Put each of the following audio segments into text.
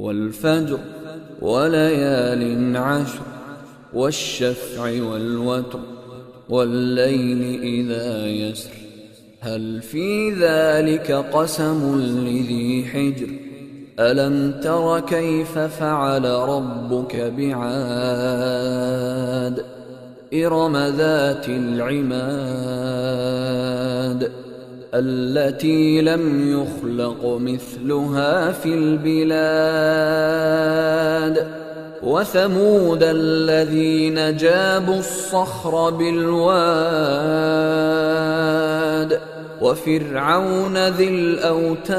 والفجر وليال عشر والشفع والوتر والليل إذا يسر هل في ذلك قسم لذي حجر ألم تر كيف فعل ربك بعاد إرم ذات العماد التي لم يخلق مثلها في البلاد وثمود الذين جابوا الصخر بالواد وفرعون ذي الأوتاد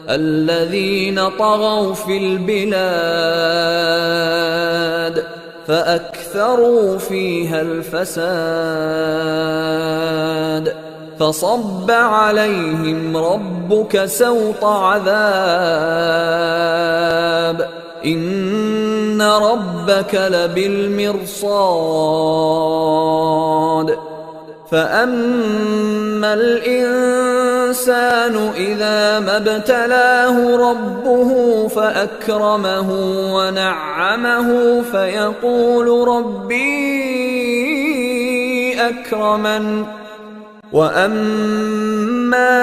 الذين طغوا في البلاد فأكثروا فيها الفساد فصب عليهم ربك سوط عذاب إن ربك لبالمرصاد فأما الإنسان إذا ما ابتلاه ربه فأكرمه ونعمه فيقول ربي أكرمن وأما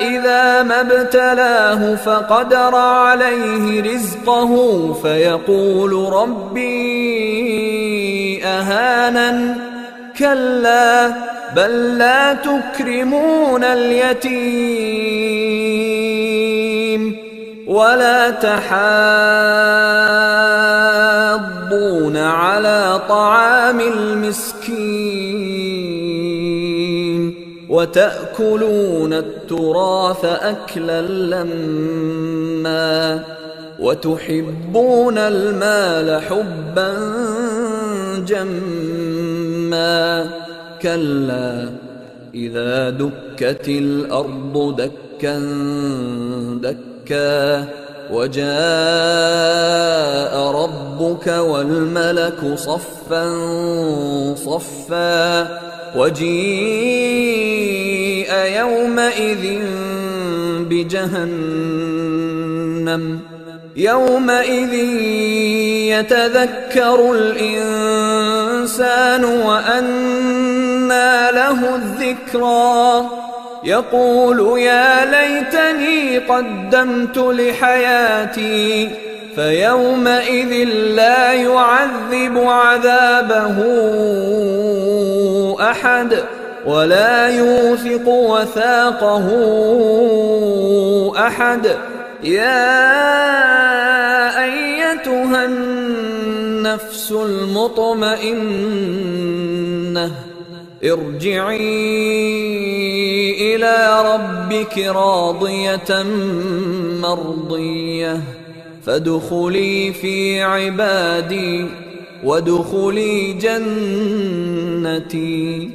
إذا ما ابتلاه فقدر عليه رزقه فيقول ربي أهانن كلا بل لا تكرمون اليتيم ولا تحاضون على طعام المسكين وتأكلون التراث أكلا لما وتحبون المال حبا جما كلا إذا دكت الأرض دكا دكا وجاء ربك والملك صفا صفا وجيء يومئذ بجهنم يومئذ يتذكر الإنسان وأنى له الذكرى يقول يا ليتني قدمت لحياتي فيومئذ لا يعذب عذابه أحد ولا يوثق وثاقه أحد يا أيتها النفس المطمئنة ارجعي إلى ربك راضية مرضية فادخلي في عبادي وادخلي جنتي.